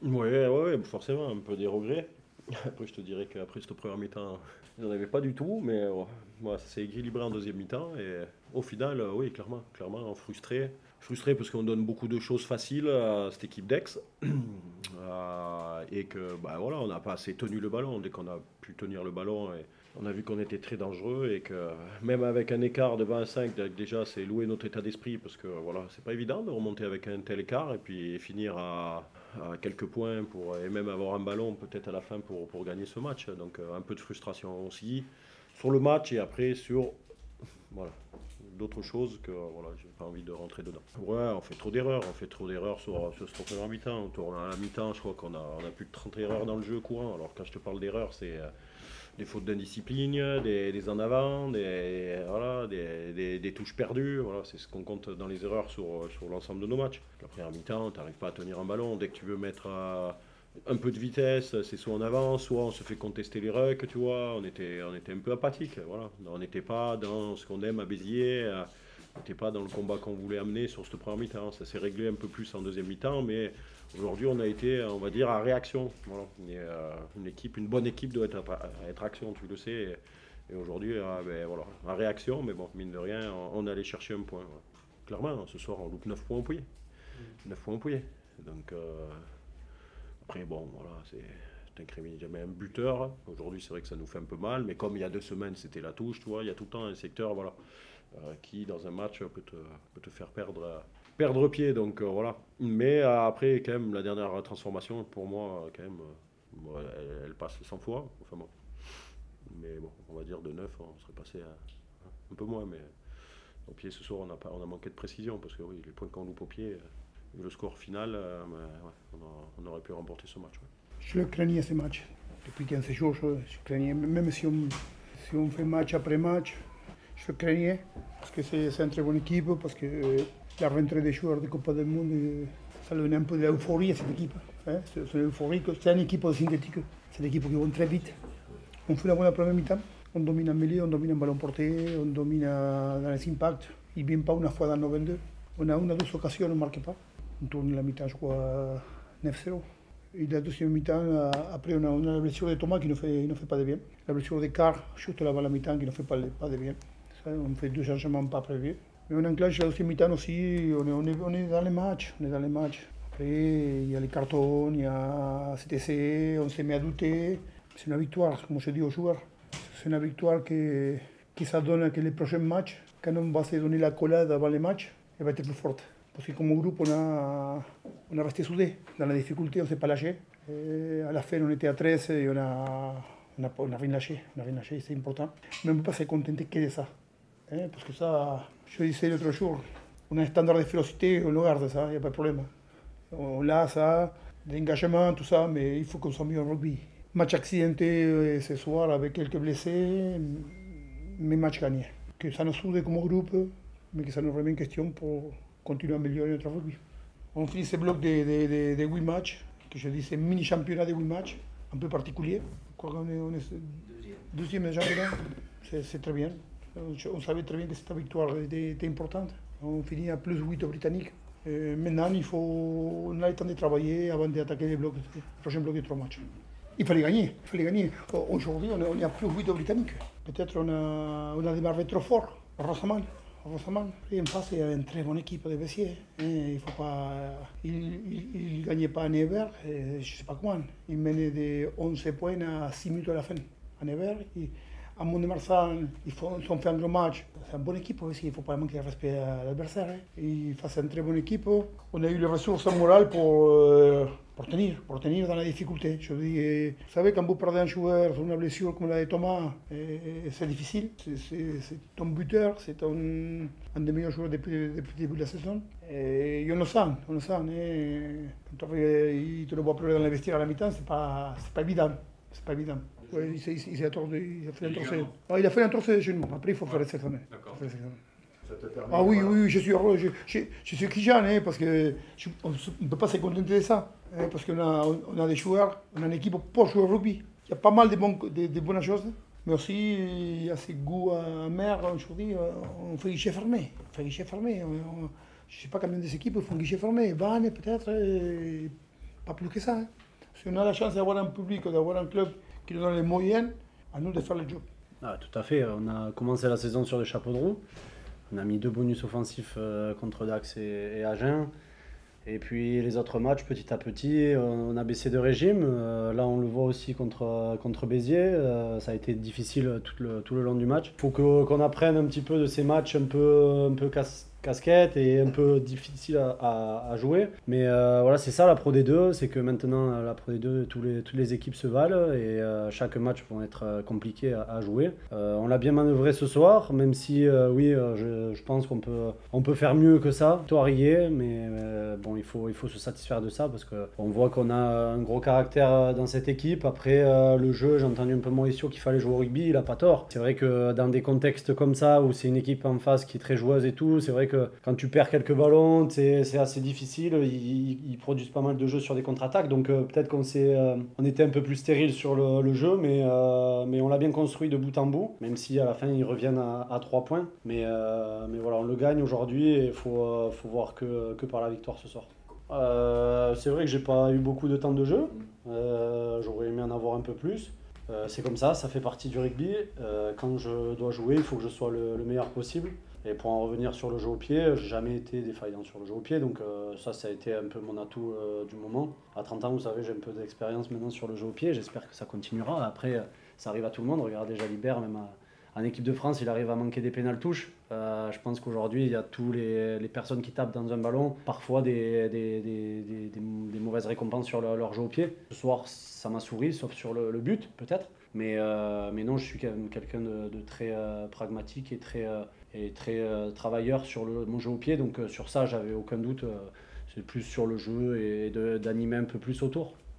Ouais, ouais, forcément, un peu des regrets. Après, je te dirais qu'après cette première mi-temps, ils n'en avaient pas du tout, mais ouais, ça s'est équilibré en deuxième mi-temps. Et au final, oui, clairement, clairement, frustré. Frustré parce qu'on donne beaucoup de choses faciles à cette équipe d'Aix. Et que, bah, voilà, on n'a pas assez tenu le ballon. Dès qu'on a pu tenir le ballon, et on a vu qu'on était très dangereux et que même avec un écart de 20 à 5, déjà, c'est louer notre état d'esprit parce que voilà, c'est pas évident de remonter avec un tel écart et puis finir à quelques points et même avoir un ballon peut-être à la fin pour gagner ce match. Donc un peu de frustration aussi sur le match et après sur voilà, d'autres choses que voilà, j'ai pas envie de rentrer dedans. Ouais, on fait trop d'erreurs sur ce premier mi-temps. On tourne à la mi-temps, je crois qu'on a plus de 30 erreurs dans le jeu courant. Alors quand je te parle d'erreurs, c'est des fautes d'indiscipline, des en avant, voilà, des touches perdues. Voilà, c'est ce qu'on compte dans les erreurs sur l'ensemble de nos matchs. La première mi-temps, tu n'arrives pas à tenir un ballon. Dès que tu veux mettre un peu de vitesse, c'est soit en avance, soit on se fait contester les rucks, tu vois. On était un peu apathique. Voilà. On n'était pas dans ce qu'on aime à Béziers. On n'était pas dans le combat qu'on voulait amener sur cette première mi-temps. Ça s'est réglé un peu plus en deuxième mi-temps, mais aujourd'hui, on a été, on va dire, à réaction. Voilà. Une bonne équipe doit être action, tu le sais. Et aujourd'hui, ben, voilà, à réaction, mais bon, mine de rien, on est allé chercher un point. Voilà. Clairement, ce soir, on loupe 9 points au pouillet. 9 points au pouillet. Donc, après, bon, voilà, t'incrimines jamais un buteur. Aujourd'hui, c'est vrai que ça nous fait un peu mal, mais comme il y a 2 semaines, c'était la touche, tu vois, il y a tout le temps un secteur, voilà, qui, dans un match, peut te faire perdre pied. Donc, voilà. Mais après, quand même, la dernière transformation, pour moi, quand même, bon, elle passe 100 fois. Enfin bon. Mais bon, on va dire de 9 on serait passé à un peu moins. Mais au pied, ce soir, on a manqué de précision, parce que oui, les points qu'on loupe au pied, le score final, ouais, on aurait pu remporter ce match. Ouais. Je le craignais ce match. Depuis 15 jours, je craignais. Même si on fait match après match, je le craignais. Parce que c'est une très bonne équipe, parce que la rentrée des joueurs de Copa del Monde, ça donne un peu d'euphorie à cette équipe. Hein. C'est euphorique. C'est une équipe synthétique. C'est une équipe qui va très vite. On fait la bonne première mi-temps. On domine en milieu, on domine en ballon porté, on domine dans les impacts. Il ne vient pas une fois dans 92. On a une ou deux occasions, on ne marque pas. On tourne la mi-temps, je crois, 9-0. Et la deuxième mi-temps, après, on a la blessure de Thomas qui ne fait pas de bien. La blessure de Carr, juste là-bas la mi-temps, qui ne fait pas de bien. Ça, on fait 2 changements pas prévus. Mais on enclenche la deuxième mi-temps aussi, on est dans les matchs. On est dans les matchs. Après, il y a les cartons, il y a CTC, on se met à douter. C'est une victoire, comme je dis aux joueurs. C'est une victoire qui ça donne que les prochains matchs, quand on va se donner la collade avant les matchs, elle va être plus forte. Parce que comme groupe, on a resté soudés. Dans la difficulté, on ne s'est pas lâché. Et à la fin, on était à 13 et on a rien lâché. On a rien lâché, c'est important. Mais on ne peut pas se contenter que de ça. Hein, parce que ça, je disais l'autre jour, on a un standard de férocité, on le garde, ça, il n'y a pas de problème. On a ça, l'engagement, tout ça, mais il faut qu'on soit mieux en rugby. Match accidenté ce soir avec quelques blessés, mais match gagné. Que ça nous soude comme groupe, mais que ça nous remet en question pour continuer à améliorer notre rugby. On finit ce bloc de 8 matchs, que je dis c'est mini-championnat de 8 matchs, un peu particulier. On est deuxième de championnat, c'est très bien. On savait très bien que cette victoire était importante. On finit à plus 8 aux Britanniques. Maintenant, on a le temps de travailler avant d'attaquer le prochain bloc de 3 matchs. Il fallait gagner, il fallait gagner. Aujourd'hui, on est à plus 8 aux Britanniques. Peut-être on a démarré trop fort, Rosamand. Et en face, il y a une très bonne équipe de Béziers. Il faut pas. Il ne gagnait pas à Nevers, je ne sais pas comment. Il menait de 11 points à 6 minutes à la fin à Nevers. À Mont-de-Marsan, ils ont fait un gros match. C'est une bonne équipe aussi, il ne faut pas manquer de respect à l'adversaire. Ils font une très bonne équipe. On a eu les ressources morales pour tenir dans la difficulté. Je dis, vous savez, quand vous perdez un joueur sur une blessure comme la de Thomas, c'est difficile. C'est ton buteur, c'est un des meilleurs joueurs depuis le début de la saison. Et on le sent. Quand tu le vois pleurer dans les vestiaires à la mi-temps, c'est pas évident. C'est pas évident. Ouais, il a fait un trophée. Ah, il a fait un trophée chez nous. Après, il faut faire les examens. D'accord. Ah oui, je suis heureux. Je suis Kijan, hein, parce qu'on ne peut pas se contenter de ça. Hein, parce qu'on a des joueurs, on a une équipe pour jouer au rugby. Il y a pas mal de bonnes choses. Mais aussi, il y a ce goût amer. Aujourd'hui, on fait guichet fermé. Je ne sais pas combien des équipes font guichet fermé. Vannes, peut-être. pas plus que ça. Hein. Si on a la chance d'avoir un public, d'avoir un club qui nous donne les moyens, à nous de faire le job. Ah, tout à fait, on a commencé la saison sur les chapeaux de roue. On a mis 2 bonus offensifs contre Dax et Agen. Et puis les autres matchs, petit à petit, on a baissé de régime. Là, on le voit aussi contre Béziers. Ça a été difficile tout le long du match. Il faut qu'on apprenne un petit peu de ces matchs un peu casquette et un peu difficile à jouer. Mais voilà, c'est ça la Pro D2, c'est que maintenant la Pro D2, toutes les équipes se valent et chaque match vont être compliqués à jouer. On l'a bien manœuvré ce soir, même si oui, je pense qu'on peut faire mieux que ça. Victoire y est, mais bon, il faut se satisfaire de ça parce qu'on voit qu'on a un gros caractère dans cette équipe. Après le jeu, j'ai entendu un peu Mauricio qu'il fallait jouer au rugby, il a pas tort. C'est vrai que dans des contextes comme ça où c'est une équipe en face qui est très joueuse et tout, c'est vrai que quand tu perds quelques ballons, c'est assez difficile. Ils produisent pas mal de jeux sur des contre-attaques, donc peut-être on était un peu plus stérile sur le jeu, mais on l'a bien construit de bout en bout, même si à la fin ils reviennent à 3 points. Mais voilà, on le gagne aujourd'hui et il faut voir que par la victoire ce soir. C'est vrai que j'ai pas eu beaucoup de temps de jeu, j'aurais aimé en avoir un peu plus. C'est comme ça fait partie du rugby. Quand je dois jouer, il faut que je sois le meilleur possible. Et pour en revenir sur le jeu au pied, j'ai jamais été défaillant sur le jeu au pied, donc ça a été un peu mon atout du moment. À 30 ans, vous savez, j'ai un peu d'expérience maintenant sur le jeu au pied, j'espère que ça continuera. Après, ça arrive à tout le monde, regardez Jalibert, même en équipe de France, il arrive à manquer des pénales touches. Je pense qu'aujourd'hui, il y a tous les personnes qui tapent dans un ballon, parfois des mauvaises récompenses sur leur jeu au pied. Ce soir, ça m'a souri, sauf sur le but, peut-être. Mais non, je suis quand même quelqu'un de très pragmatique et très travailleur sur mon jeu au pied. Donc sur ça, j'avais aucun doute. C'est plus sur le jeu et d'animer un peu plus autour.